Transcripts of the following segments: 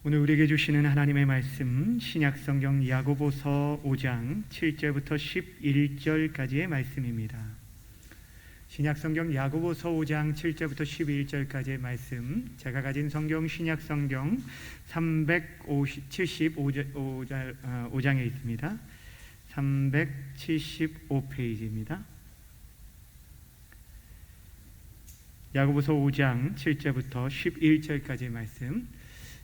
오늘 우리에게 주시는 하나님의 말씀, 신약성경 야고보서 5장 7절부터 11절까지의 말씀입니다. 신약성경 야고보서 5장 7절부터 11절까지의 말씀, 제가 가진 성경 신약성경 375장에 있습니다. 375페이지입니다. 야고보서 5장 7절부터 11절까지의 말씀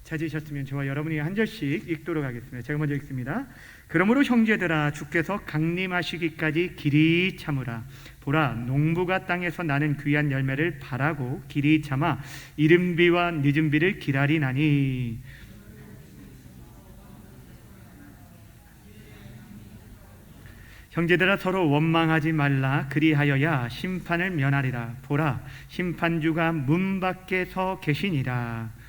찾으셨으면 저와 여러분이 한 절씩 읽도록 하겠습니다. 제가 먼저 읽습니다. 그러므로 형제들아, 주께서 강림하시기까지 길이 참으라. 보라, 농부가 땅에서 나는 귀한 열매를 바라고 길이 참아 이른 비와 늦은 비를 기다리나니, 형제들아, 서로 원망하지 말라. 그리하여야 심판을 면하리라. 보라, 심판주가 문 밖에 서 계시니라.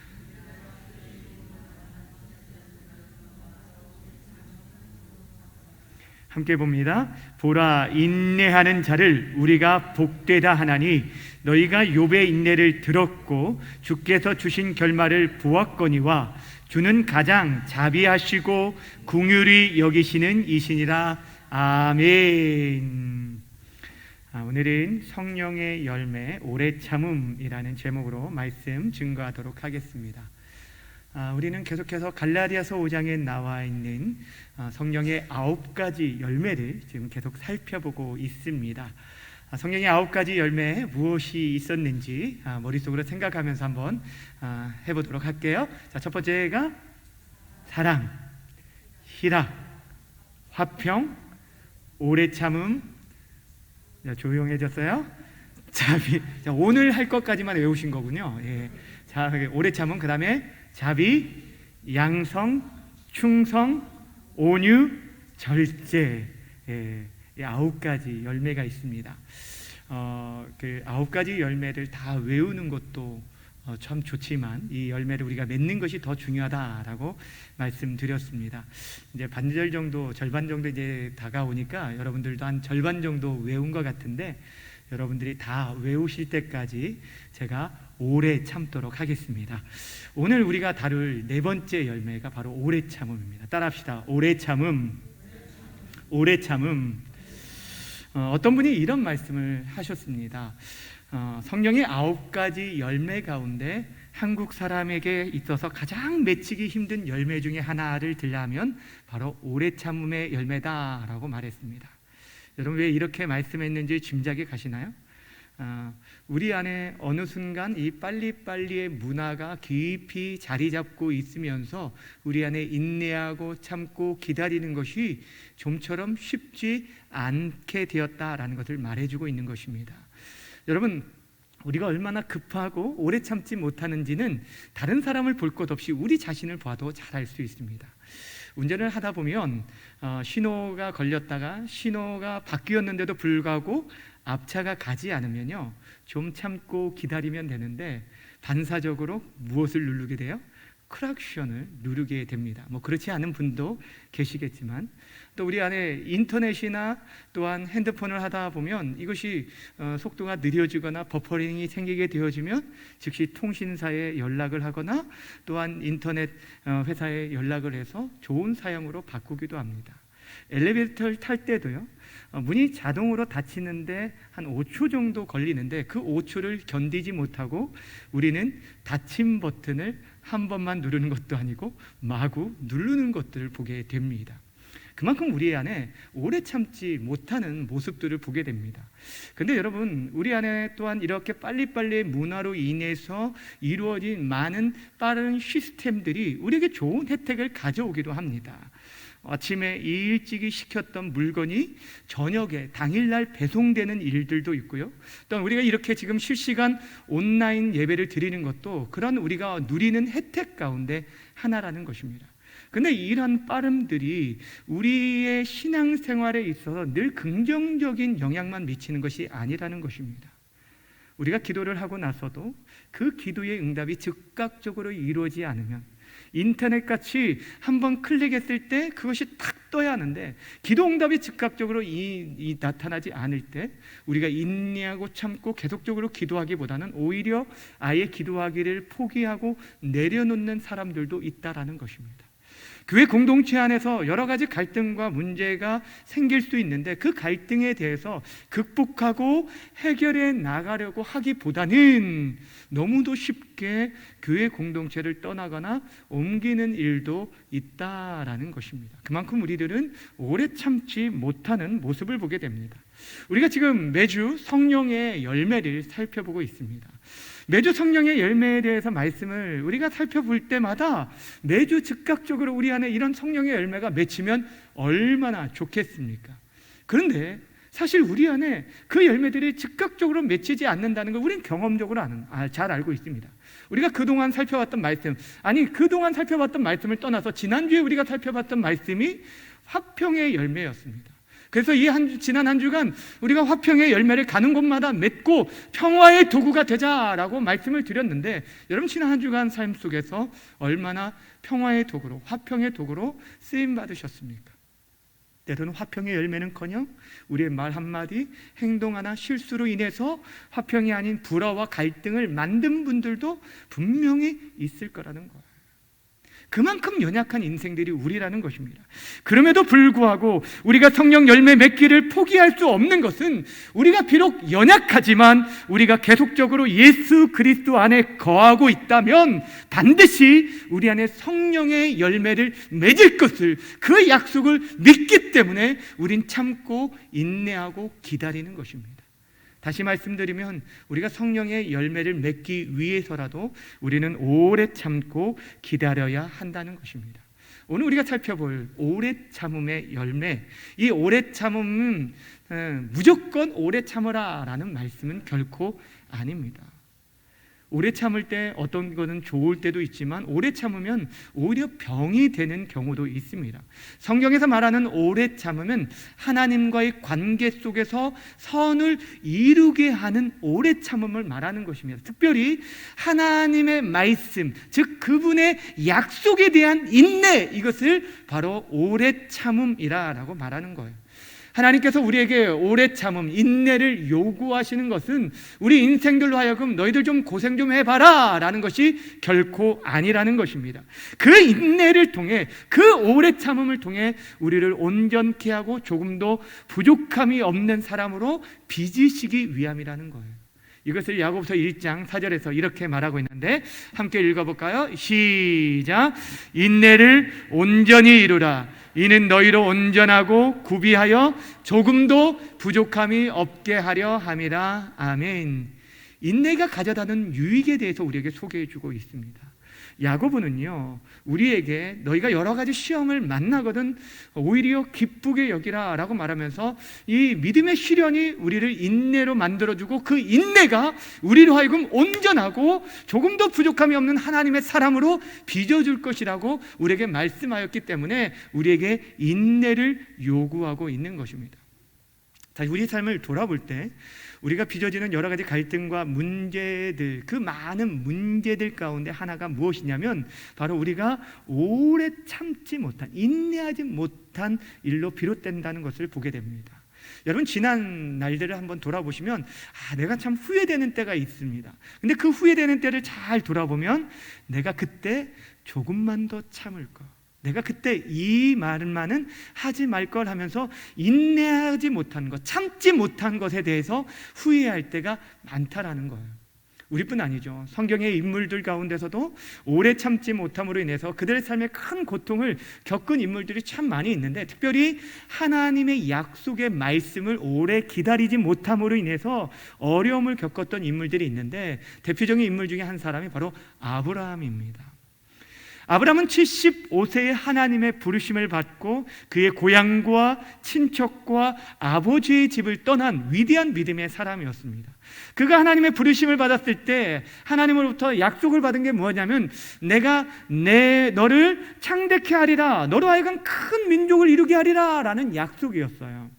함께 봅니다. 보라, 인내하는 자를 우리가 복되다 하나니 너희가 욥의 인내를 들었고 주께서 주신 결말을 보았거니와 주는 가장 자비하시고 긍휼히 여기시는 이시니라. 아멘. 오늘은 성령의 열매 오래 참음이라는 제목으로 말씀 증거하도록 하겠습니다. 우리는 계속해서 갈라디아서 5장에 나와 있는 성령의 9가지 열매를 지금 계속 살펴보고 있습니다. 성령의 9가지 열매에 무엇이 있었는지 머릿속으로 생각하면서 한번 해보도록 할게요. 자, 첫 번째가 사랑, 희락, 화평, 오래 참음, 조용해졌어요? 자비. 자, 오늘 할 것까지만 외우신 거군요. 예. 자, 오래 참음, 그 다음에 자비, 양성, 충성, 온유, 절제. 예, 이 9가지 열매가 있습니다. 그 9가지 열매를 다 외우는 것도 참 좋지만 이 열매를 우리가 맺는 것이 더 중요하다라고 말씀드렸습니다. 이제 반절 정도, 절반 정도 이제 다가오니까 여러분들도 한 절반 정도 외운 것 같은데, 여러분들이 다 외우실 때까지 제가 오래 참도록 하겠습니다. 오늘 우리가 다룰 네 번째 열매가 바로 오래 참음입니다. 따라합시다. 오래 참음. 오래 참음. 어떤 분이 이런 말씀을 하셨습니다. 성령의 9가지 열매 가운데 한국 사람에게 있어서 가장 맺히기 힘든 열매 중에 하나를 들라면 바로 오래 참음의 열매다라고 말했습니다. 여러분, 왜 이렇게 말씀했는지 짐작이 가시나요? 우리 안에 어느 순간 이 빨리빨리의 문화가 깊이 자리 잡고 있으면서 우리 안에 인내하고 참고 기다리는 것이 좀처럼 쉽지 않게 되었다라는 것을 말해주고 있는 것입니다. 여러분, 우리가 얼마나 급하고 오래 참지 못하는지는 다른 사람을 볼 것 없이 우리 자신을 봐도 잘 알 수 있습니다. 운전을 하다 보면 신호가 걸렸다가 신호가 바뀌었는데도 불구하고 앞차가 가지 않으면요, 좀 참고 기다리면 되는데 반사적으로 무엇을 누르게 돼요? 크락션을 누르게 됩니다. 그렇지 않은 분도 계시겠지만, 또 우리 안에 인터넷이나 또한 핸드폰을 하다 보면 이것이 속도가 느려지거나 버퍼링이 생기게 되어지면 즉시 통신사에 연락을 하거나 또한 인터넷 회사에 연락을 해서 좋은 사양으로 바꾸기도 합니다. 엘리베이터를 탈 때도요, 문이 자동으로 닫히는데 한 5초 정도 걸리는데 그 5초를 견디지 못하고 우리는 닫힘 버튼을 한 번만 누르는 것도 아니고 마구 누르는 것들을 보게 됩니다. 그만큼 우리 안에 오래 참지 못하는 모습들을 보게 됩니다. 그런데 여러분, 우리 안에 또한 이렇게 빨리빨리의 문화로 인해서 이루어진 많은 빠른 시스템들이 우리에게 좋은 혜택을 가져오기도 합니다. 아침에 일찍이 시켰던 물건이 저녁에 당일날 배송되는 일들도 있고요. 또 우리가 이렇게 지금 실시간 온라인 예배를 드리는 것도 그런 우리가 누리는 혜택 가운데 하나라는 것입니다. 그런데 이러한 빠름들이 우리의 신앙생활에 있어서 늘 긍정적인 영향만 미치는 것이 아니라는 것입니다. 우리가 기도를 하고 나서도 그 기도의 응답이 즉각적으로 이루어지지 않으면 인터넷같이 한번 클릭했을 때 그것이 탁 떠야 하는데 기도 응답이 즉각적으로 나타나지 않을 때 우리가 인내하고 참고 계속적으로 기도하기보다는 오히려 아예 기도하기를 포기하고 내려놓는 사람들도 있다라는 것입니다. 교회 공동체 안에서 여러 가지 갈등과 문제가 생길 수 있는데 그 갈등에 대해서 극복하고 해결해 나가려고 하기보다는 너무도 쉽게 교회 공동체를 떠나거나 옮기는 일도 있다라는 것입니다. 그만큼 우리들은 오래 참지 못하는 모습을 보게 됩니다. 우리가 지금 매주 성령의 열매를 살펴보고 있습니다. 매주 성령의 열매에 대해서 말씀을 우리가 살펴볼 때마다 매주 즉각적으로 우리 안에 이런 성령의 열매가 맺히면 얼마나 좋겠습니까? 그런데 사실 우리 안에 그 열매들이 즉각적으로 맺히지 않는다는 걸 우리는 경험적으로 잘 알고 있습니다. 우리가 그동안 살펴봤던 말씀, 그동안 살펴봤던 말씀을 떠나서 지난주에 우리가 살펴봤던 말씀이 화평의 열매였습니다. 그래서 지난 한 주간 우리가 화평의 열매를 가는 곳마다 맺고 평화의 도구가 되자라고 말씀을 드렸는데, 여러분 지난 한 주간 삶 속에서 얼마나 평화의 도구로, 화평의 도구로 쓰임 받으셨습니까? 때로는 화평의 열매는커녕 우리의 말 한마디, 행동 하나, 실수로 인해서 화평이 아닌 불화와 갈등을 만든 분들도 분명히 있을 거라는 거예요. 그만큼 연약한 인생들이 우리라는 것입니다. 그럼에도 불구하고 우리가 성령 열매 맺기를 포기할 수 없는 것은 우리가 비록 연약하지만 우리가 계속적으로 예수 그리스도 안에 거하고 있다면 반드시 우리 안에 성령의 열매를 맺을 것을, 그 약속을 믿기 때문에 우린 참고 인내하고 기다리는 것입니다. 다시 말씀드리면 우리가 성령의 열매를 맺기 위해서라도 우리는 오래 참고 기다려야 한다는 것입니다. 오늘 우리가 살펴볼 오래 참음의 열매, 이 오래 참음은 무조건 오래 참으라 라는 말씀은 결코 아닙니다. 오래 참을 때 어떤 것은 좋을 때도 있지만 오래 참으면 오히려 병이 되는 경우도 있습니다. 성경에서 말하는 오래 참음은 하나님과의 관계 속에서 선을 이루게 하는 오래 참음을 말하는 것입니다. 특별히 하나님의 말씀, 즉 그분의 약속에 대한 인내, 이것을 바로 오래 참음이라고 말하는 거예요. 하나님께서 우리에게 오래 참음, 인내를 요구하시는 것은 우리 인생들로 하여금 너희들 좀 고생 좀 해봐라 라는 것이 결코 아니라는 것입니다. 그 인내를 통해, 그 오래 참음을 통해 우리를 온전케 하고 조금 더 부족함이 없는 사람으로 빚으시기 위함이라는 거예요. 이것을 야고보서 1장 4절에서 이렇게 말하고 있는데 함께 읽어볼까요? 시작. 인내를 온전히 이루라. 이는 너희로 온전하고 구비하여 조금도 부족함이 없게 하려 함이라. 아멘. 인내가 가져다는 유익에 대해서 우리에게 소개해 주고 있습니다. 야고보는요, 우리에게 너희가 여러 가지 시험을 만나거든 오히려 기쁘게 여기라 라고 말하면서 이 믿음의 시련이 우리를 인내로 만들어주고 그 인내가 우리로 하여금 온전하고 조금도 부족함이 없는 하나님의 사람으로 빚어줄 것이라고 우리에게 말씀하였기 때문에 우리에게 인내를 요구하고 있는 것입니다. 다시 우리 삶을 돌아볼 때 우리가 빚어지는 여러 가지 갈등과 문제들, 그 많은 문제들 가운데 하나가 무엇이냐면 바로 우리가 오래 참지 못한, 인내하지 못한 일로 비롯된다는 것을 보게 됩니다. 여러분 지난 날들을 한번 돌아보시면 내가 참 후회되는 때가 있습니다. 근데 그 후회되는 때를 잘 돌아보면 내가 그때 조금만 더 참을 거, 내가 그때 이 말만은 하지 말 걸 하면서 인내하지 못한 것, 참지 못한 것에 대해서 후회할 때가 많다라는 거예요. 우리뿐 아니죠. 성경의 인물들 가운데서도 오래 참지 못함으로 인해서 그들의 삶에 큰 고통을 겪은 인물들이 참 많이 있는데, 특별히 하나님의 약속의 말씀을 오래 기다리지 못함으로 인해서 어려움을 겪었던 인물들이 있는데, 대표적인 인물 중에 한 사람이 바로 아브라함입니다. 아브라함은 75세에 하나님의 부르심을 받고 그의 고향과 친척과 아버지의 집을 떠난 위대한 믿음의 사람이었습니다. 그가 하나님의 부르심을 받았을 때 하나님으로부터 약속을 받은 게 뭐냐면 내가 너를 창대케 하리라, 너로 하여금 큰 민족을 이루게 하리라 라는 약속이었어요.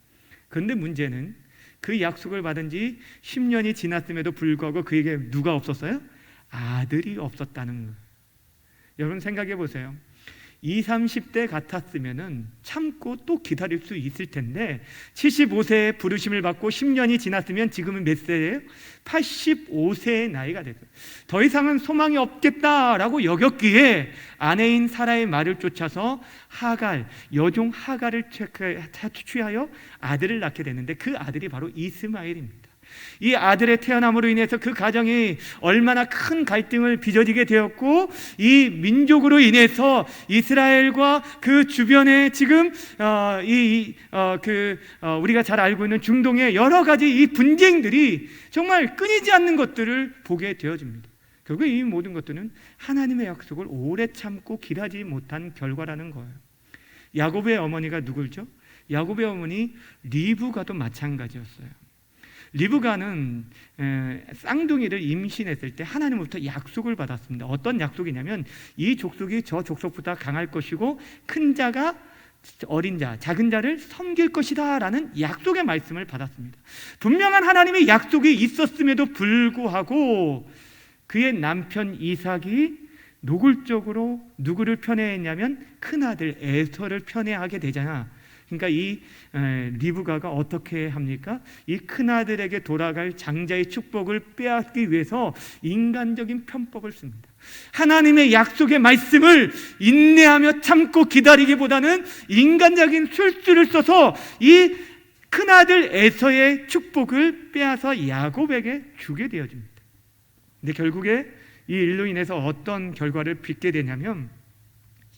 그런데 문제는 그 약속을 받은 지 10년이 지났음에도 불구하고 그에게 누가 없었어요? 아들이 없었다는 거예요. 여러분 생각해 보세요. 20, 30대 같았으면은 참고 또 기다릴 수 있을 텐데 75세에 부르심을 받고 10년이 지났으면 지금은 몇 세예요? 85세의 나이가 됐어요. 더 이상은 소망이 없겠다라고 여겼기에 아내인 사라의 말을 쫓아서 하갈, 여종 하갈을 취하여 아들을 낳게 되는데 그 아들이 바로 이스마엘입니다. 이 아들의 태어남으로 인해서 그 가정이 얼마나 큰 갈등을 빚어지게 되었고, 이 민족으로 인해서 이스라엘과 그 주변에 지금 우리가 잘 알고 있는 중동의 여러 가지 이 분쟁들이 정말 끊이지 않는 것들을 보게 되어집니다. 결국 이 모든 것들은 하나님의 약속을 오래 참고 기다리지 못한 결과라는 거예요. 야곱의 어머니가 누굴죠? 야곱의 어머니 리브가도 마찬가지였어요. 리브가는 쌍둥이를 임신했을 때 하나님으로부터 약속을 받았습니다. 어떤 약속이냐면 이 족속이 저 족속보다 강할 것이고 큰 자가 어린 자, 작은 자를 섬길 것이다 라는 약속의 말씀을 받았습니다. 분명한 하나님의 약속이 있었음에도 불구하고 그의 남편 이삭이 노골적으로 누구를 편애했냐면 큰아들 에서를 편애하게 되잖아. 그러니까 이 리브가가 어떻게 합니까? 이 큰아들에게 돌아갈 장자의 축복을 빼앗기 위해서 인간적인 편법을 씁니다. 하나님의 약속의 말씀을 인내하며 참고 기다리기보다는 인간적인 술수를 써서 이 큰아들 에서의 축복을 빼앗아 야곱에게 주게 되어집니다. 근데 결국에 이 일로 인해서 어떤 결과를 빚게 되냐면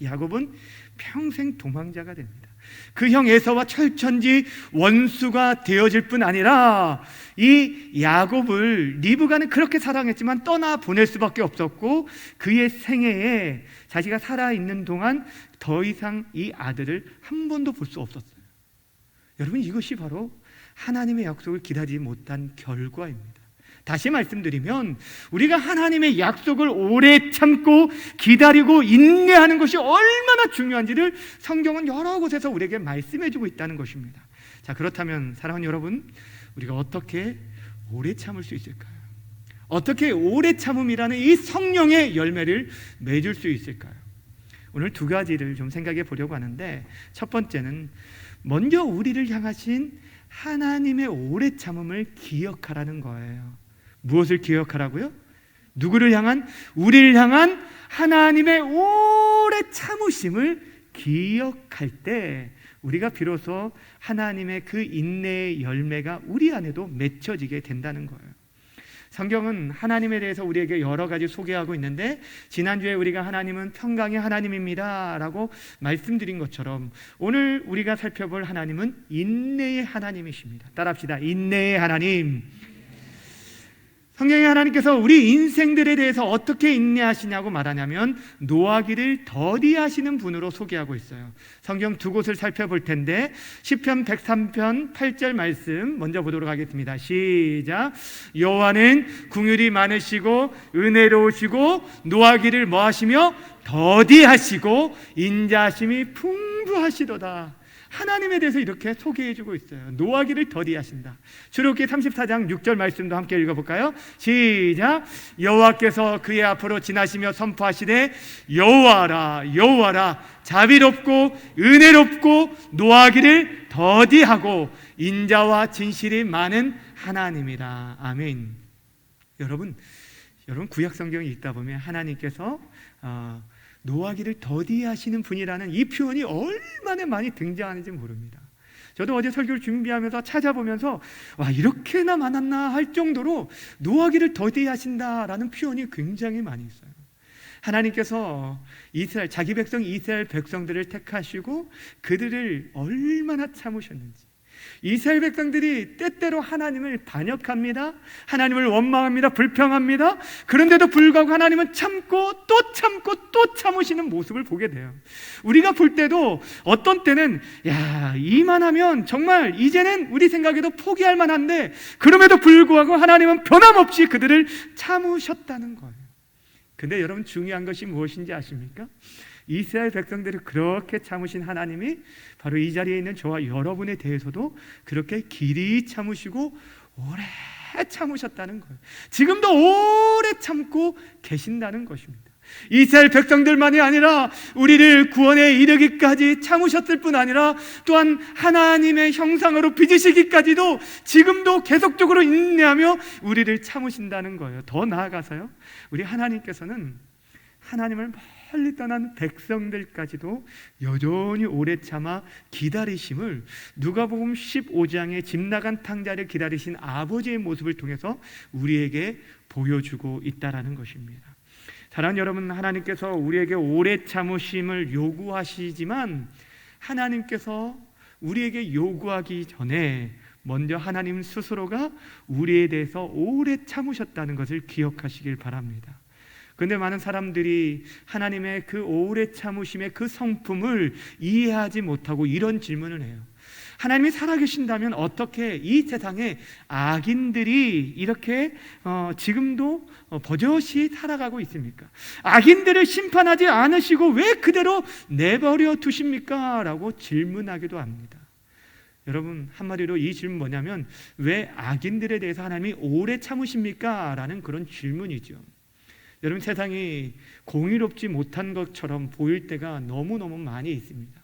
야곱은 평생 도망자가 됩니다. 그 형 에서와 철천지 원수가 되어질 뿐 아니라 이 야곱을 리브가는 그렇게 사랑했지만 떠나 보낼 수밖에 없었고 그의 생애에 자기가 살아있는 동안 더 이상 이 아들을 한 번도 볼 수 없었어요. 여러분, 이것이 바로 하나님의 약속을 기다리지 못한 결과입니다. 다시 말씀드리면 우리가 하나님의 약속을 오래 참고 기다리고 인내하는 것이 얼마나 중요한지를 성경은 여러 곳에서 우리에게 말씀해주고 있다는 것입니다. 자, 그렇다면 사랑하는 여러분, 우리가 어떻게 오래 참을 수 있을까요? 어떻게 오래 참음이라는 이 성령의 열매를 맺을 수 있을까요? 오늘 두 가지를 좀 생각해 보려고 하는데, 첫 번째는 먼저 우리를 향하신 하나님의 오래 참음을 기억하라는 거예요. 무엇을 기억하라고요? 누구를 향한? 우리를 향한 하나님의 오래 참으심을 기억할 때 우리가 비로소 하나님의 그 인내의 열매가 우리 안에도 맺혀지게 된다는 거예요. 성경은 하나님에 대해서 우리에게 여러 가지 소개하고 있는데, 지난주에 우리가 하나님은 평강의 하나님입니다 라고 말씀드린 것처럼 오늘 우리가 살펴볼 하나님은 인내의 하나님이십니다. 따라합시다. 인내의 하나님. 성경의 하나님께서 우리 인생들에 대해서 어떻게 인내하시냐고 말하냐면 노하기를 더디하시는 분으로 소개하고 있어요. 성경 두 곳을 살펴볼 텐데 시편 103편 8절 말씀 먼저 보도록 하겠습니다. 시작. 여호와는 긍휼이 많으시고 은혜로우시고 노하기를 뭐하시며 더디하시고 인자하심이 풍부하시도다. 하나님에 대해서 이렇게 소개해주고 있어요. 노하기를 더디하신다. 출애굽기 34장 6절 말씀도 함께 읽어볼까요? 시작. 여호와께서 그의 앞으로 지나시며 선포하시되 여호와라 여호와라 자비롭고 은혜롭고 노하기를 더디하고 인자와 진실이 많은 하나님이라. 아멘. 여러분 구약 성경을 읽다 보면 하나님께서 노하기를 더디하시는 분이라는 이 표현이 얼마나 많이 등장하는지 모릅니다. 저도 어제 설교를 준비하면서 찾아보면서 와, 이렇게나 많았나 할 정도로 노하기를 더디하신다라는 표현이 굉장히 많이 있어요. 하나님께서 이스라엘, 자기 백성 이스라엘 백성들을 택하시고 그들을 얼마나 참으셨는지, 이스라엘 백성들이 때때로 하나님을 반역합니다. 하나님을 원망합니다. 불평합니다. 그런데도 불구하고 하나님은 참고 또 참고 또 참으시는 모습을 보게 돼요. 우리가 볼 때도 어떤 때는 야, 이만하면 정말 이제는 우리 생각에도 포기할 만한데 그럼에도 불구하고 하나님은 변함없이 그들을 참으셨다는 거예요. 근데 여러분, 중요한 것이 무엇인지 아십니까? 이스라엘 백성들을 그렇게 참으신 하나님이 바로 이 자리에 있는 저와 여러분에 대해서도 그렇게 길이 참으시고 오래 참으셨다는 거예요. 지금도 오래 참고 계신다는 것입니다. 이스라엘 백성들만이 아니라 우리를 구원에 이르기까지 참으셨을 뿐 아니라 또한 하나님의 형상으로 빚으시기까지도 지금도 계속적으로 인내하며 우리를 참으신다는 거예요. 더 나아가서요, 우리 하나님께서는 하나님을 멀리 떠난 백성들까지도 여전히 오래 참아 기다리심을 누가복음 15장의 집 나간 탕자를 기다리신 아버지의 모습을 통해서 우리에게 보여주고 있다라는 것입니다. 사랑하는 여러분, 하나님께서 우리에게 오래 참으심을 요구하시지만 하나님께서 우리에게 요구하기 전에 먼저 하나님 스스로가 우리에 대해서 오래 참으셨다는 것을 기억하시길 바랍니다. 그런데 많은 사람들이 하나님의 그 오래 참으심의 그 성품을 이해하지 못하고 이런 질문을 해요. 하나님이 살아계신다면 어떻게 이 세상에 악인들이 이렇게 지금도 버젓이 살아가고 있습니까? 악인들을 심판하지 않으시고 왜 그대로 내버려 두십니까? 라고 질문하기도 합니다. 여러분, 한마디로 이 질문 뭐냐면 왜 악인들에 대해서 하나님이 오래 참으십니까? 라는 그런 질문이죠. 여러분, 세상이 공의롭지 못한 것처럼 보일 때가 너무너무 많이 있습니다.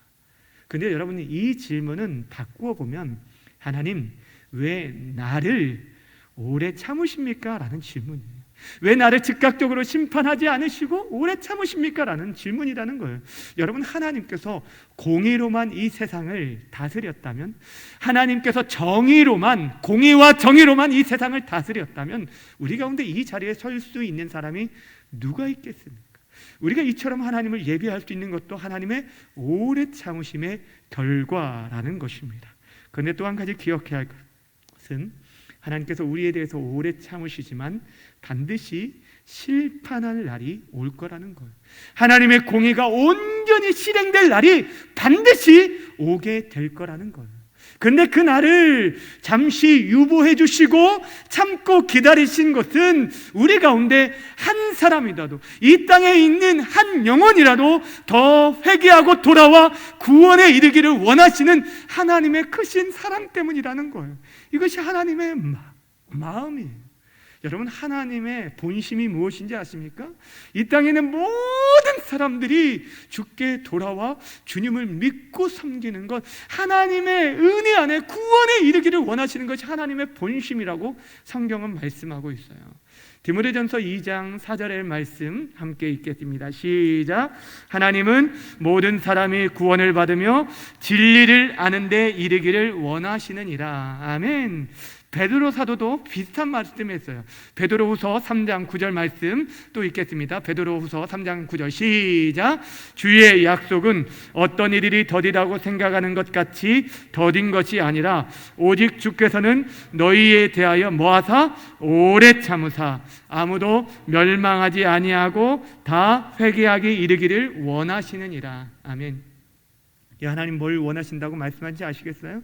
근데 여러분, 이 질문은 바꾸어 보면 하나님, 왜 나를 오래 참으십니까? 라는 질문이에요. 왜 나를 즉각적으로 심판하지 않으시고 오래 참으십니까? 라는 질문이라는 거예요. 여러분, 하나님께서 공의로만 이 세상을 다스렸다면, 하나님께서 정의로만, 공의와 정의로만 이 세상을 다스렸다면 우리 가운데 이 자리에 설 수 있는 사람이 누가 있겠습니까? 우리가 이처럼 하나님을 예배할 수 있는 것도 하나님의 오래 참으심의 결과라는 것입니다. 그런데 또 한 가지 기억해야 할 것은 하나님께서 우리에 대해서 오래 참으시지만 반드시 심판할 날이 올 거라는 거예요. 하나님의 공의가 온전히 실행될 날이 반드시 오게 될 거라는 거예요. 그런데 그 날을 잠시 유보해 주시고 참고 기다리신 것은 우리 가운데 한 사람이라도, 이 땅에 있는 한 영혼이라도 더 회개하고 돌아와 구원에 이르기를 원하시는 하나님의 크신 사랑 때문이라는 거예요. 이것이 하나님의 마음이에요. 여러분, 하나님의 본심이 무엇인지 아십니까? 이 땅에 있는 모든 사람들이 주께 돌아와 주님을 믿고 섬기는 것, 하나님의 은혜 안에 구원에 이르기를 원하시는 것이 하나님의 본심이라고 성경은 말씀하고 있어요. 디모데전서 2장 4절의 말씀 함께 읽겠습니다. 시작. 하나님은 모든 사람이 구원을 받으며 진리를 아는 데 이르기를 원하시느니라. 아멘. 베드로 사도도 비슷한 말씀을 했어요. 베드로후서 3장 9절 말씀 또 읽겠습니다. 베드로후서 3장 9절 시작. 주의 약속은 어떤 일이 더디다고 생각하는 것 같이 더딘 것이 아니라 오직 주께서는 너희에 대하여 뭐하사 오래 참으사 아무도 멸망하지 아니하고 다 회개하기 이르기를 원하시느니라. 아멘. 하나님 뭘 원하신다고 말씀하는지 아시겠어요?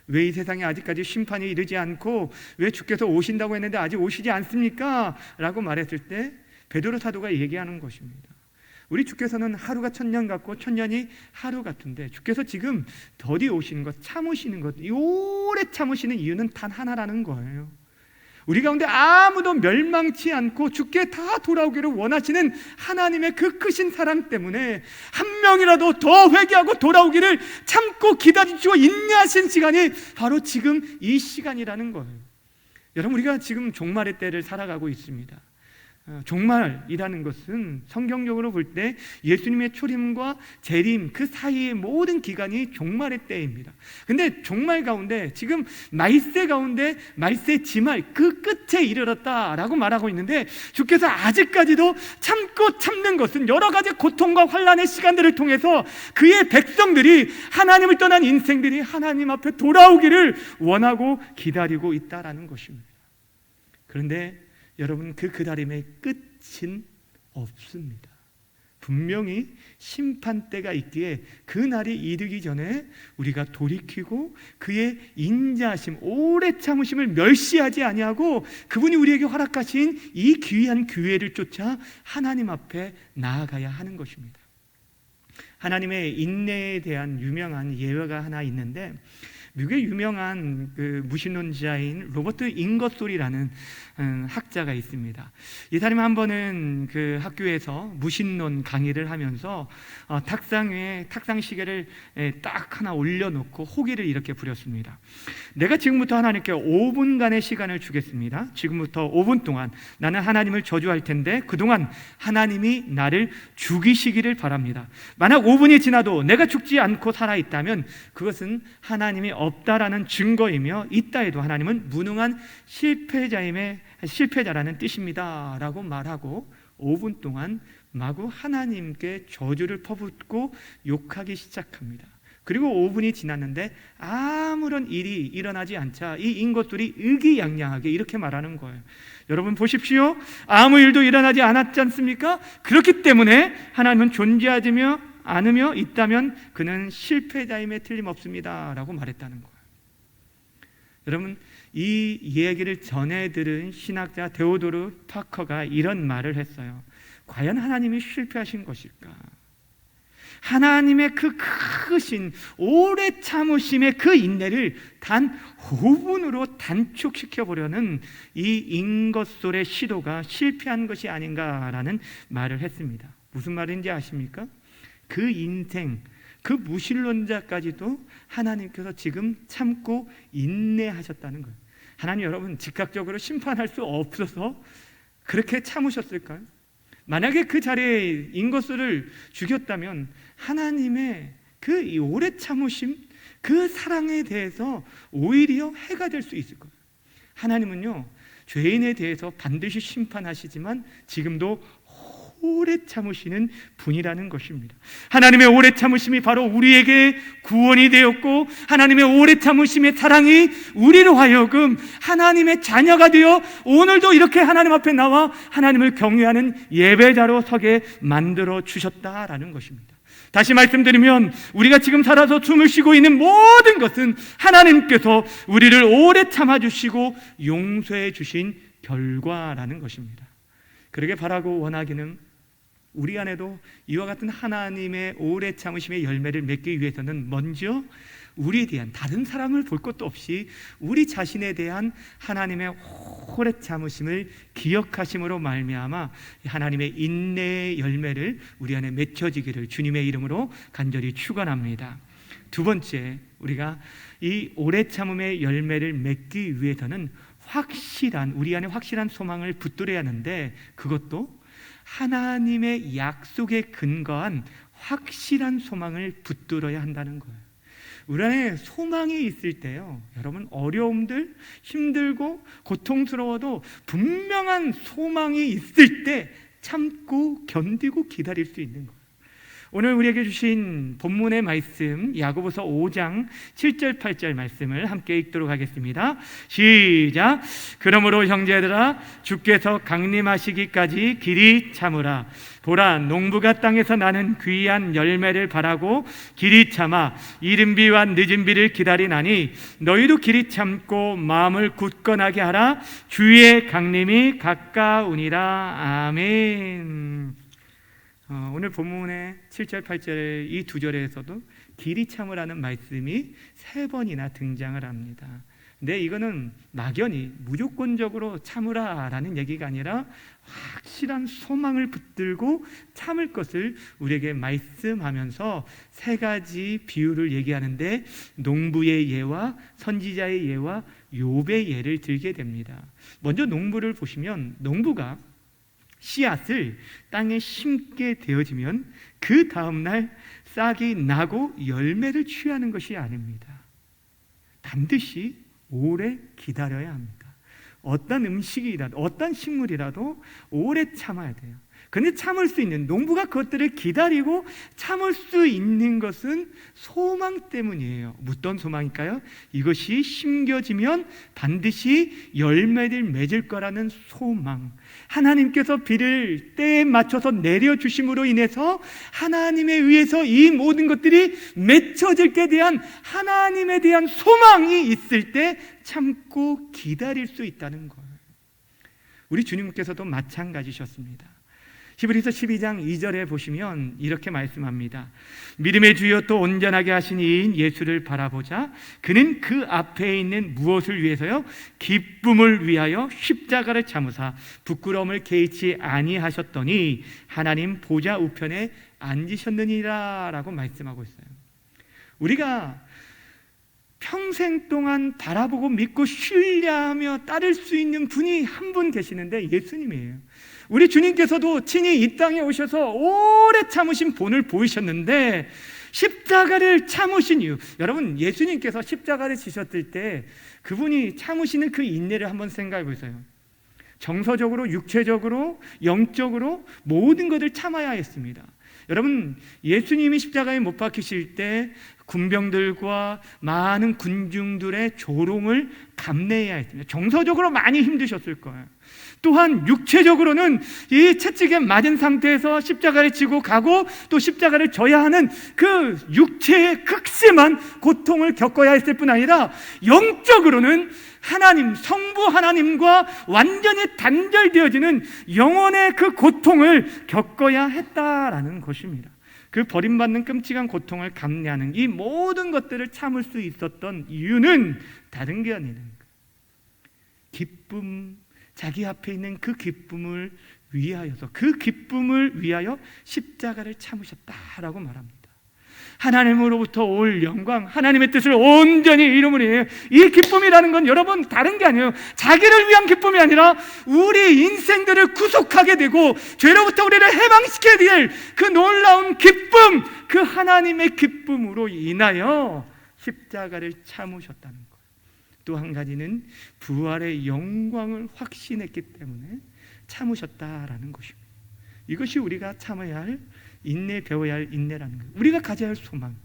왜 이 세상에 아직까지 심판이 이르지 않고 왜 주께서 오신다고 했는데 아직 오시지 않습니까? 라고 말했을 때 베드로 사도가 얘기하는 것입니다. 우리 주께서는 하루가 천년 같고 천년이 하루 같은데 주께서 지금 더디 오시는 것, 참으시는 것, 오래 참으시는 이유는 단 하나라는 거예요. 우리 가운데 아무도 멸망치 않고 주께 다 돌아오기를 원하시는 하나님의 그 크신 사랑 때문에 한 명이라도 더 회개하고 돌아오기를 참고 기다리시고 인내하신 시간이 바로 지금 이 시간이라는 거예요. 여러분, 우리가 지금 종말의 때를 살아가고 있습니다. 종말이라는 것은 성경적으로 볼 때 예수님의 초림과 재림 그 사이의 모든 기간이 종말의 때입니다. 근데 종말 가운데 지금 말세 가운데 말세 지말 그 끝에 이르렀다라고 말하고 있는데 주께서 아직까지도 참고 참는 것은 여러 가지 고통과 환난의 시간들을 통해서 그의 백성들이, 하나님을 떠난 인생들이 하나님 앞에 돌아오기를 원하고 기다리고 있다라는 것입니다. 그런데 여러분, 그 기다림의 끝은 없습니다. 분명히 심판 때가 있기에 그 날이 이르기 전에 우리가 돌이키고 그의 인자하심, 오래 참으심을 멸시하지 아니하고 그분이 우리에게 허락하신 이 귀한 기회를 쫓아 하나님 앞에 나아가야 하는 것입니다. 하나님의 인내에 대한 유명한 예화가 하나 있는데 미국의 유명한 그 무신론자인 로버트 잉거솔이라는 학자가 있습니다. 이 사람이 한 번은 그 학교에서 무신론 강의를 하면서 탁상 위에 탁상 시계를 딱 하나 올려놓고 호기를 이렇게 부렸습니다. 내가 지금부터 하나님께 5분간의 시간을 주겠습니다. 지금부터 5분 동안 나는 하나님을 저주할 텐데 그동안 하나님이 나를 죽이시기를 바랍니다. 만약 5분이 지나도 내가 죽지 않고 살아있다면 그것은 하나님이 없다라는 증거이며 있다 해도 하나님은 무능한 실패자라는 뜻입니다 라고 말하고 5분 동안 마구 하나님께 저주를 퍼붓고 욕하기 시작합니다. 그리고 5분이 지났는데 아무런 일이 일어나지 않자 이 잉거솔이 의기양양하게 이렇게 말하는 거예요. 여러분 보십시오. 아무 일도 일어나지 않았지 않습니까? 그렇기 때문에 하나님은 존재하지 않으며 있다면 그는 실패자임에 틀림없습니다 라고 말했다는 거예요. 여러분, 이 이야기를 전해 들은 신학자 데오도르 파커가 이런 말을 했어요. 과연 하나님이 실패하신 것일까? 하나님의 그 크신 오래 참으심의 그 인내를 단 5분으로 단축시켜 보려는 이 잉거솔의 시도가 실패한 것이 아닌가라는 말을 했습니다. 무슨 말인지 아십니까? 그 인생, 그 무신론자까지도 하나님께서 지금 참고 인내하셨다는 거예요. 하나님 여러분 즉각적으로 심판할 수 없어서 그렇게 참으셨을까요? 만약에 그 자리에 잉거솔을 죽였다면 하나님의 그 오래 참으심, 그 사랑에 대해서 오히려 해가 될 수 있을 거예요. 하나님은요 죄인에 대해서 반드시 심판하시지만 지금도 오래 참으시는 분이라는 것입니다. 하나님의 오래 참으심이 바로 우리에게 구원이 되었고 하나님의 오래 참으심의 사랑이 우리로 하여금 하나님의 자녀가 되어 오늘도 이렇게 하나님 앞에 나와 하나님을 경외하는 예배자로 서게 만들어 주셨다라는 것입니다. 다시 말씀드리면 우리가 지금 살아서 숨을 쉬고 있는 모든 것은 하나님께서 우리를 오래 참아주시고 용서해 주신 결과라는 것입니다. 그러게 바라고 원하기는 우리 안에도 이와 같은 하나님의 오래 참으심의 열매를 맺기 위해서는 먼저 우리에 대한 다른 사람을 볼 것도 없이 우리 자신에 대한 하나님의 오래 참으심을 기억하심으로 말미암아 하나님의 인내의 열매를 우리 안에 맺혀지기를 주님의 이름으로 간절히 축원합니다. 두 번째, 우리가 이 오래 참음의 열매를 맺기 위해서는 우리 안에 확실한 소망을 붙들어야 하는데 그것도 하나님의 약속에 근거한 확실한 소망을 붙들어야 한다는 거예요. 우리 안에 소망이 있을 때요, 여러분 어려움들, 힘들고 고통스러워도 분명한 소망이 있을 때 참고 견디고 기다릴 수 있는 거예요. 오늘 우리에게 주신 본문의 말씀 야고보서 5장 7절 8절 말씀을 함께 읽도록 하겠습니다. 시작. 그러므로 형제들아 주께서 강림하시기까지 길이 참으라. 보라 농부가 땅에서 나는 귀한 열매를 바라고 길이 참아 이른 비와 늦은 비를 기다리나니 너희도 길이 참고 마음을 굳건하게 하라. 주의 강림이 가까우니라. 아멘. 오늘 본문의 7절 8절 이 두 절에서도 길이 참으라는 말씀이 3번이나 등장을 합니다. 근데 이거는 막연히 무조건적으로 참으라라는 얘기가 아니라 확실한 소망을 붙들고 참을 것을 우리에게 말씀하면서 3가지 비유를 얘기하는데 농부의 예와 선지자의 예와 욥의 예를 들게 됩니다. 먼저 농부를 보시면 농부가 씨앗을 땅에 심게 되어지면 그 다음날 싹이 나고 열매를 취하는 것이 아닙니다. 반드시 오래 기다려야 합니다. 어떤 음식이라도 어떤 식물이라도 오래 참아야 돼요. 그런데 참을 수 있는, 농부가 그것들을 기다리고 참을 수 있는 것은 소망 때문이에요. 어떤 소망일까요? 이것이 심겨지면 반드시 열매를 맺을 거라는 소망. 하나님께서 비를 때에 맞춰서 내려주심으로 인해서 하나님에 의해서 이 모든 것들이 맺혀질 게 대한 하나님에 대한 소망이 있을 때 참고 기다릴 수 있다는 거예요. 우리 주님께서도 마찬가지셨습니다. 히브리서 12장 2절에 보시면 이렇게 말씀합니다. 믿음의 주여 또 온전하게 하신 이인 예수를 바라보자. 그는 그 앞에 있는 무엇을 위해서요? 기쁨을 위하여 십자가를 참으사 부끄러움을 개의치 아니하셨더니 하나님 보좌 우편에 앉으셨느니라 라고 말씀하고 있어요. 우리가 평생 동안 바라보고 믿고 신뢰하며 따를 수 있는 분이 한 분 계시는데 예수님이에요. 우리 주님께서도 친히 이 땅에 오셔서 오래 참으신 본을 보이셨는데 십자가를 참으신 이유, 여러분 예수님께서 십자가를 지셨을 때 그분이 참으시는 그 인내를 한번 생각해 보세요. 정서적으로, 육체적으로, 영적으로 모든 것을 참아야 했습니다. 여러분, 예수님이 십자가에 못 박히실 때 군병들과 많은 군중들의 조롱을 감내해야 했습니다. 정서적으로 많이 힘드셨을 거예요. 또한 육체적으로는 이 채찍에 맞은 상태에서 십자가를 지고 가고 또 십자가를 져야 하는 그 육체의 극심한 고통을 겪어야 했을 뿐 아니라 영적으로는 하나님, 성부 하나님과 완전히 단절되어지는 영혼의 그 고통을 겪어야 했다라는 것입니다. 그 버림받는 끔찍한 고통을 감내하는 이 모든 것들을 참을 수 있었던 이유는 다른 게 아니라 기쁨, 자기 앞에 있는 그 기쁨을 위하여서, 그 기쁨을 위하여 십자가를 참으셨다라고 말합니다. 하나님으로부터 올 영광, 하나님의 뜻을 온전히 이루므니, 이 기쁨이라는 건 여러분 다른 게 아니에요. 자기를 위한 기쁨이 아니라 우리 인생들을 구속하게 되고 죄로부터 우리를 해방시켜야 될 그 놀라운 기쁨, 그 하나님의 기쁨으로 인하여 십자가를 참으셨다는 거예요. 또 한 가지는 부활의 영광을 확신했기 때문에 참으셨다라는 것입니다. 이것이 우리가 참아야 할 인내, 배워야 할 인내라는 거예요. 우리가 가져야 할 소망,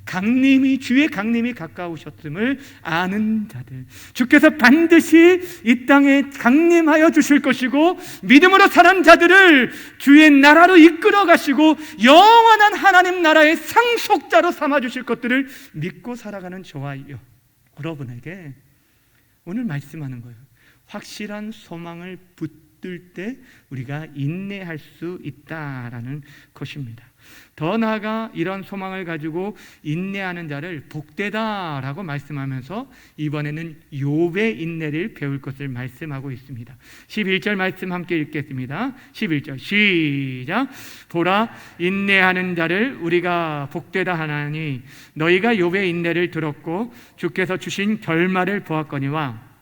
강림이, 주의 강림이 가까우셨음을 아는 자들, 주께서 반드시 이 땅에 강림하여 주실 것이고 믿음으로 사는 자들을 주의 나라로 이끌어 가시고 영원한 하나님 나라의 상속자로 삼아 주실 것들을 믿고 살아가는 저와 여러분에게 오늘 말씀하는 거예요. 확실한 소망을 붙들 때 우리가 인내할 수 있다라는 것입니다. 더 나아가 이런 소망을 가지고 인내하는 자를 복되다라고 말씀하면서 이번에는 욥의 인내를 배울 것을 말씀하고 있습니다. 11절 말씀 함께 읽겠습니다. 11절 시작. 보라, 인내하는 자를 우리가 복되다 하나니 너희가 욥의 인내를 들었고 주께서 주신 결말을 보았거니와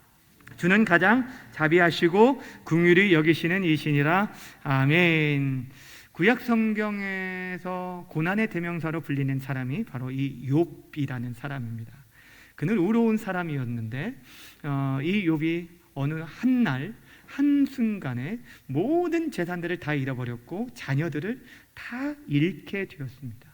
주는 가장 자비하시고 긍휼히 여기시는 이시니라. 아멘. 구약 성경에서 고난의 대명사로 불리는 사람이 바로 이 욥이라는 사람입니다. 그는 의로운 사람이었는데 이 욥이 어느 한날 한순간에 모든 재산들을 다 잃어버렸고 자녀들을 다 잃게 되었습니다.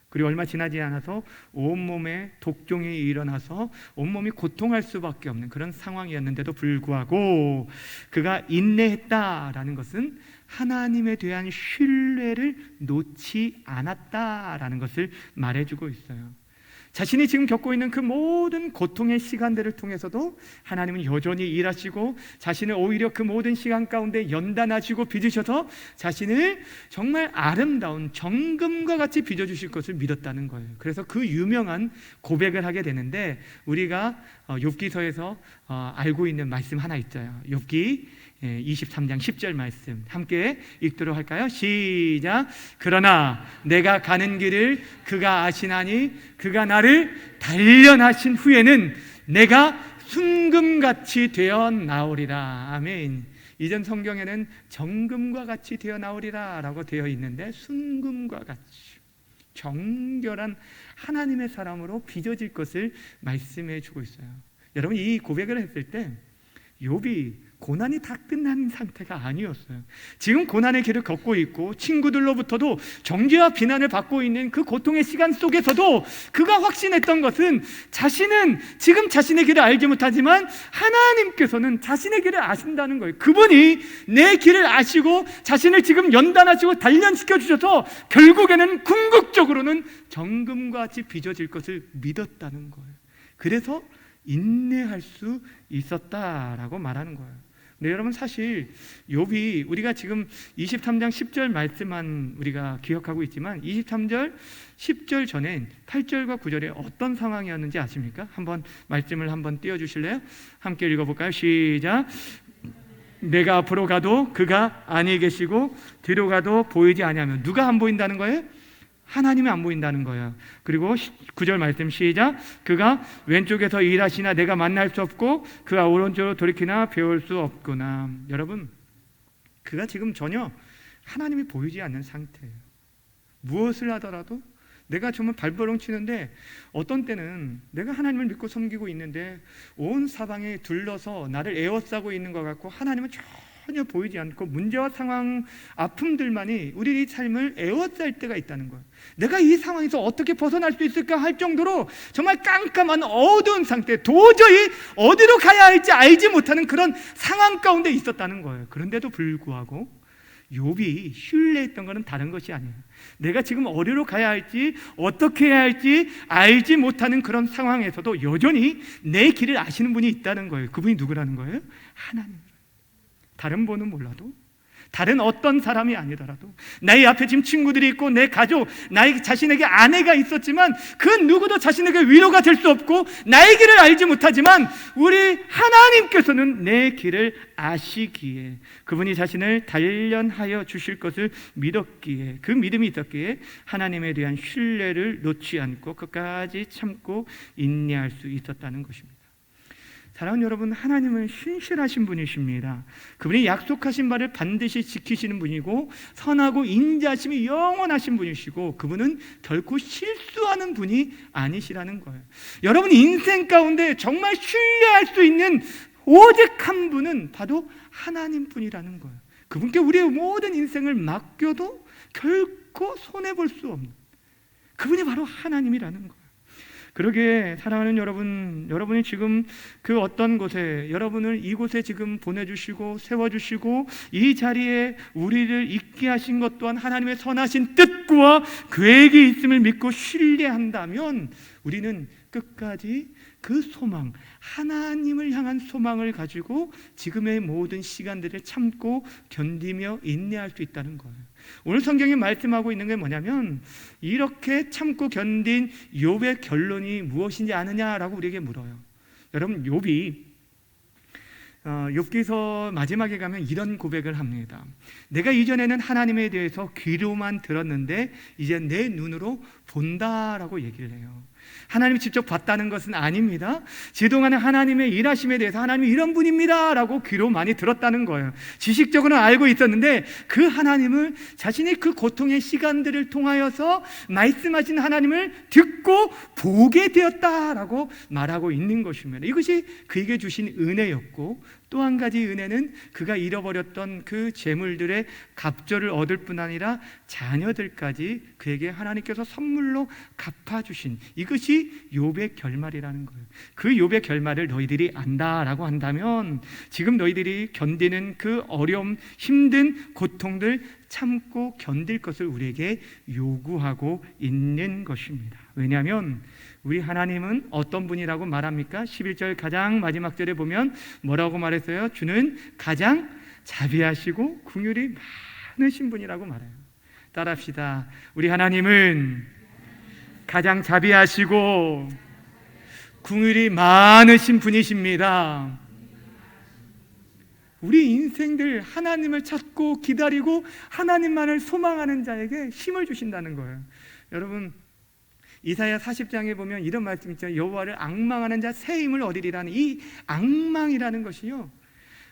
그리고 얼마 지나지 않아서 온몸에 독종이 일어나서 온몸이 고통할 수밖에 없는 그런 상황이었는데도 불구하고 그가 인내했다라는 것은 하나님에 대한 신뢰를 놓지 않았다라는 것을 말해주고 있어요. 자신이 지금 겪고 있는 그 모든 고통의 시간들을 통해서도 하나님은 여전히 일하시고 자신을 오히려 그 모든 시간 가운데 연단하시고 빚으셔서 자신을 정말 아름다운 정금과 같이 빚어주실 것을 믿었다는 거예요. 그래서 그 유명한 고백을 하게 되는데 우리가 욥기서에서 알고 있는 말씀 하나 있어요. 욥기 23장 10절 말씀 함께 읽도록 할까요? 시작. 그러나 내가 가는 길을 그가 아시나니 그가 나를 단련하신 후에는 내가 순금같이 되어 나오리라. 아멘. 이전 성경에는 정금과 같이 되어 나오리라 라고 되어 있는데 순금과 같이 정결한 하나님의 사람으로 빚어질 것을 말씀해 주고 있어요. 여러분, 이 고백을 했을 때 욥이 고난이 다 끝난 상태가 아니었어요. 지금 고난의 길을 걷고 있고 친구들로부터도 정죄와 비난을 받고 있는 그 고통의 시간 속에서도 그가 확신했던 것은 자신은 지금 자신의 길을 알지 못하지만 하나님께서는 자신의 길을 아신다는 거예요. 그분이 내 길을 아시고 자신을 지금 연단하시고 단련시켜 주셔서 결국에는 궁극적으로는 정금과 같이 빚어질 것을 믿었다는 거예요. 그래서 인내할 수 있었다라고 말하는 거예요. 네, 여러분 사실 욥이 우리가 지금 23장 10절 말씀만 우리가 기억하고 있지만 23절 10절 전엔 8절과 9절에 어떤 상황이었는지 아십니까? 한번 말씀을 한번 띄워주실래요? 함께 읽어볼까요? 시작. 내가 앞으로 가도 그가 아니 계시고 뒤로 가도 보이지 아니하면, 누가 안 보인다는 거예요? 하나님이 안 보인다는 거예요. 그리고 9절 말씀 시작. 그가 왼쪽에서 일하시나 내가 만날 수 없고 그가 오른쪽으로 돌이키나 배울 수 없구나. 여러분, 그가 지금 전혀 하나님이 보이지 않는 상태예요. 무엇을 하더라도 내가 정말 발버둥 치는데, 어떤 때는 내가 하나님을 믿고 섬기고 있는데 온 사방에 둘러서 나를 에워싸고 있는 것 같고 하나님은 전혀 보이지 않고 문제와 상황, 아픔들만이 우리 삶을 에워쌀 때가 있다는 거예요. 내가 이 상황에서 어떻게 벗어날 수 있을까 할 정도로 정말 깜깜한 어두운 상태, 도저히 어디로 가야 할지 알지 못하는 그런 상황 가운데 있었다는 거예요. 그런데도 불구하고 욥이 신뢰했던 것은 다른 것이 아니에요. 내가 지금 어디로 가야 할지 어떻게 해야 할지 알지 못하는 그런 상황에서도 여전히 내 길을 아시는 분이 있다는 거예요. 그분이 누구라는 거예요? 하나님. 다른 분은 몰라도, 다른 어떤 사람이 아니더라도, 나의 앞에 지금 친구들이 있고 내 가족, 나의 자신에게 아내가 있었지만 그 누구도 자신에게 위로가 될 수 없고 나의 길을 알지 못하지만 우리 하나님께서는 내 길을 아시기에, 그분이 자신을 단련하여 주실 것을 믿었기에, 그 믿음이 있었기에 하나님에 대한 신뢰를 놓지 않고 끝까지 참고 인내할 수 있었다는 것입니다. 사랑하는 여러분, 하나님은 신실하신 분이십니다. 그분이 약속하신 바를 반드시 지키시는 분이고 선하고 인자하심이 영원하신 분이시고 그분은 결코 실수하는 분이 아니시라는 거예요. 여러분, 인생 가운데 정말 신뢰할 수 있는 오직 한 분은 바로 하나님뿐이라는 거예요. 그분께 우리의 모든 인생을 맡겨도 결코 손해볼 수 없는 그분이 바로 하나님이라는 거예요. 그러게 사랑하는 여러분, 여러분이 지금 그 어떤 곳에, 여러분을 이곳에 지금 보내주시고 세워주시고 이 자리에 우리를 있게 하신 것 또한 하나님의 선하신 뜻과 계획이 있음을 믿고 신뢰한다면 우리는 끝까지 그 소망, 하나님을 향한 소망을 가지고 지금의 모든 시간들을 참고 견디며 인내할 수 있다는 거예요. 오늘 성경이 말씀하고 있는 게 뭐냐면, 이렇게 참고 견딘 욥의 결론이 무엇인지 아느냐라고 우리에게 물어요. 여러분, 욥이 욥기서 마지막에 가면 이런 고백을 합니다. 내가 이전에는 하나님에 대해서 귀로만 들었는데 이제 내 눈으로 본다라고 얘기를 해요. 하나님이 직접 봤다는 것은 아닙니다. 그동안에 하나님의 일하심에 대해서 하나님이 이런 분입니다 라고 귀로 많이 들었다는 거예요. 지식적으로는 알고 있었는데 그 하나님을, 자신이 그 고통의 시간들을 통하여서 말씀하신 하나님을 듣고 보게 되었다라고 말하고 있는 것입니다. 이것이 그에게 주신 은혜였고, 또 한 가지 은혜는 그가 잃어버렸던 그 재물들의 갑절을 얻을 뿐 아니라 자녀들까지 그에게 하나님께서 선물로 갚아주신, 이것이 욥의 결말이라는 거예요. 그 욥의 결말을 너희들이 안다라고 한다면 지금 너희들이 견디는 그 어려움, 힘든 고통들 참고 견딜 것을 우리에게 요구하고 있는 것입니다. 왜냐하면 우리 하나님은 어떤 분이라고 말합니까? 11절 가장 마지막 절에 보면 뭐라고 말했어요? 주는 가장 자비하시고 긍휼이 많으신 분이라고 말해요. 따라합시다. 우리 하나님은 가장 자비하시고 긍휼이 많으신 분이십니다. 우리 인생들 하나님을 찾고 기다리고 하나님만을 소망하는 자에게 힘을 주신다는 거예요. 여러분, 이사야 40장에 보면 이런 말씀 있죠. 여호와를 앙망하는 자 새 힘을 얻으리라는 이 앙망이라는 것이요,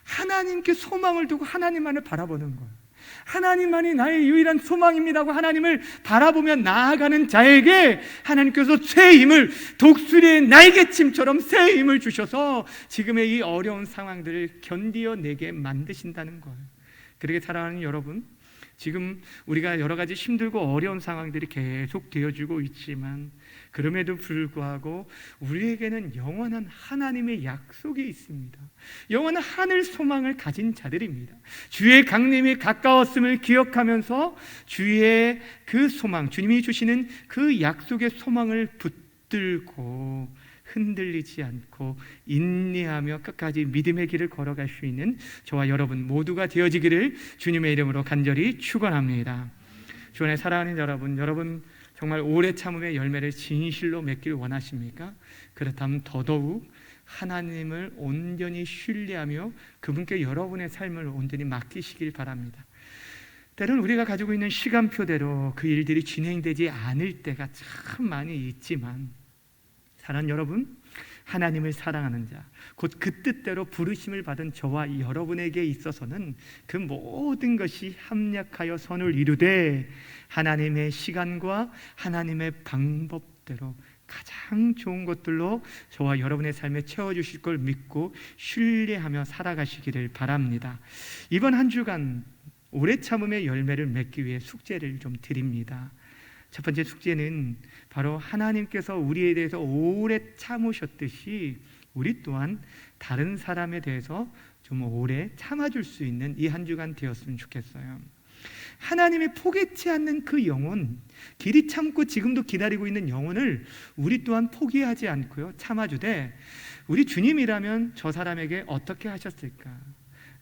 하나님께 소망을 두고 하나님만을 바라보는 거예요. 하나님만이 나의 유일한 소망입니다고 하나님을 바라보며 나아가는 자에게 하나님께서 새 힘을, 독수리의 날개침처럼 새 힘을 주셔서 지금의 이 어려운 상황들을 견디어내게 만드신다는 거예요. 그렇게 사랑하는 여러분, 지금 우리가 여러 가지 힘들고 어려운 상황들이 계속 되어지고 있지만 그럼에도 불구하고 우리에게는 영원한 하나님의 약속이 있습니다. 영원한 하늘 소망을 가진 자들입니다. 주의 강림이 가까웠음을 기억하면서 주의 그 소망, 주님이 주시는 그 약속의 소망을 붙들고 흔들리지 않고 인내하며 끝까지 믿음의 길을 걸어갈 수 있는 저와 여러분 모두가 되어지기를 주님의 이름으로 간절히 축원합니다. 주안에 사랑하는 여러분 정말 오래 참음의 열매를 진실로 맺기를 원하십니까? 그렇다면 더더욱 하나님을 온전히 신뢰하며 그분께 여러분의 삶을 온전히 맡기시길 바랍니다. 때로는 우리가 가지고 있는 시간표대로 그 일들이 진행되지 않을 때가 참 많이 있지만, 사랑하는 여러분, 하나님을 사랑하는 자, 곧 그 뜻대로 부르심을 받은 저와 여러분에게 있어서는 그 모든 것이 합력하여 선을 이루되 하나님의 시간과 하나님의 방법대로 가장 좋은 것들로 저와 여러분의 삶에 채워주실 걸 믿고 신뢰하며 살아가시기를 바랍니다. 이번 한 주간 오래 참음의 열매를 맺기 위해 숙제를 좀 드립니다. 첫 번째 숙제는 바로 하나님께서 우리에 대해서 오래 참으셨듯이 우리 또한 다른 사람에 대해서 좀 오래 참아줄 수 있는 이 한 주간 되었으면 좋겠어요. 하나님의 포기치 않는 그 영혼, 길이 참고 지금도 기다리고 있는 영혼을 우리 또한 포기하지 않고요, 참아주되 우리 주님이라면 저 사람에게 어떻게 하셨을까?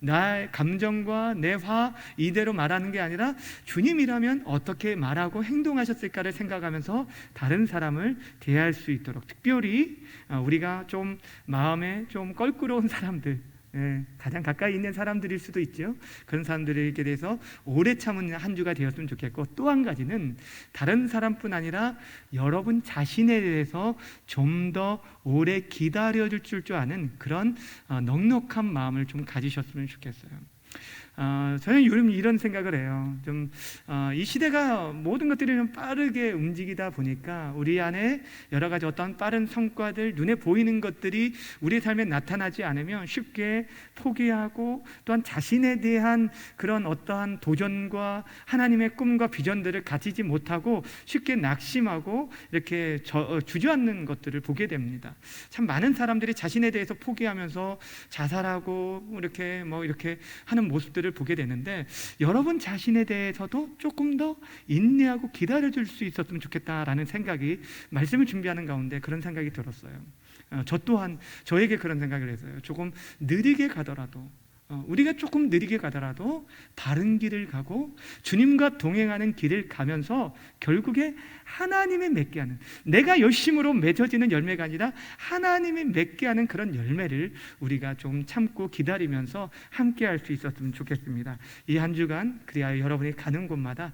나의 감정과 내 화 이대로 말하는 게 아니라 주님이라면 어떻게 말하고 행동하셨을까를 생각하면서 다른 사람을 대할 수 있도록, 특별히 우리가 좀 마음에 좀 껄끄러운 사람들, 가장 가까이 있는 사람들일 수도 있죠. 그런 사람들에게 대해서 오래 참은 한 주가 되었으면 좋겠고, 또 한 가지는 다른 사람뿐 아니라 여러분 자신에 대해서 좀 더 오래 기다려줄 줄 아는 그런 넉넉한 마음을 좀 가지셨으면 좋겠어요. 저는 요즘 이런 생각을 해요. 이 시대가 모든 것들이 좀 빠르게 움직이다 보니까 우리 안에 여러 가지 어떤 빠른 성과들, 눈에 보이는 것들이 우리 삶에 나타나지 않으면 쉽게 포기하고, 또한 자신에 대한 그런 어떠한 도전과 하나님의 꿈과 비전들을 가지지 못하고 쉽게 낙심하고 이렇게 주저앉는 것들을 보게 됩니다. 참 많은 사람들이 자신에 대해서 포기하면서 자살하고 이렇게 하는 모습들을 보게 되는데, 여러분 자신에 대해서도 조금 더 인내하고 기다려줄 수 있었으면 좋겠다라는 생각이, 말씀을 준비하는 가운데 그런 생각이 들었어요. 저 또한 저에게 그런 생각을 했어요. 조금 느리게 가더라도, 우리가 조금 느리게 가더라도 바른 길을 가고 주님과 동행하는 길을 가면서 결국에 하나님이 맺게 하는, 내가 열심으로 맺어지는 열매가 아니라 하나님이 맺게 하는 그런 열매를 우리가 좀 참고 기다리면서 함께 할 수 있었으면 좋겠습니다. 이 한 주간 그리하여 여러분이 가는 곳마다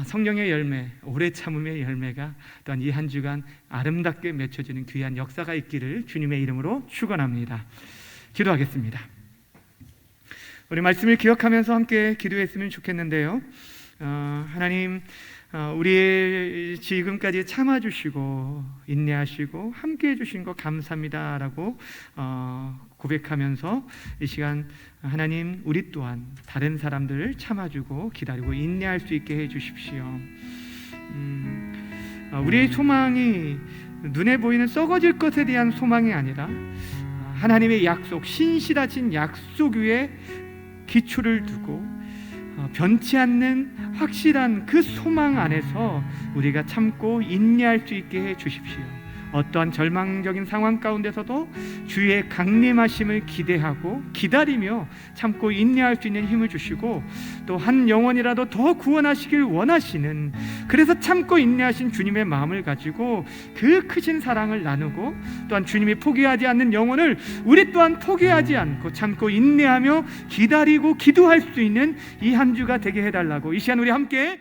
성령의 열매, 오래 참음의 열매가 또한 이 한 주간 아름답게 맺혀지는 귀한 역사가 있기를 주님의 이름으로 축원합니다. 기도하겠습니다. 우리 말씀을 기억하면서 함께 기도했으면 좋겠는데요. 하나님, 우리의 지금까지 참아주시고 인내하시고 함께 해주신 것 감사합니다라고 고백하면서 이 시간 하나님, 우리 또한 다른 사람들을 참아주고 기다리고 인내할 수 있게 해주십시오. 우리의 소망이 눈에 보이는 썩어질 것에 대한 소망이 아니라 하나님의 약속, 신실하신 약속 위에 기초를 두고 변치 않는 확실한 그 소망 안에서 우리가 참고 인내할 수 있게 해 주십시오. 어떠한 절망적인 상황 가운데서도 주의 강림하심을 기대하고 기다리며 참고 인내할 수 있는 힘을 주시고, 또 한 영혼이라도 더 구원하시길 원하시는, 그래서 참고 인내하신 주님의 마음을 가지고 그 크신 사랑을 나누고, 또한 주님이 포기하지 않는 영혼을 우리 또한 포기하지 않고 참고 인내하며 기다리고 기도할 수 있는 이 한 주가 되게 해달라고 이 시간 우리 함께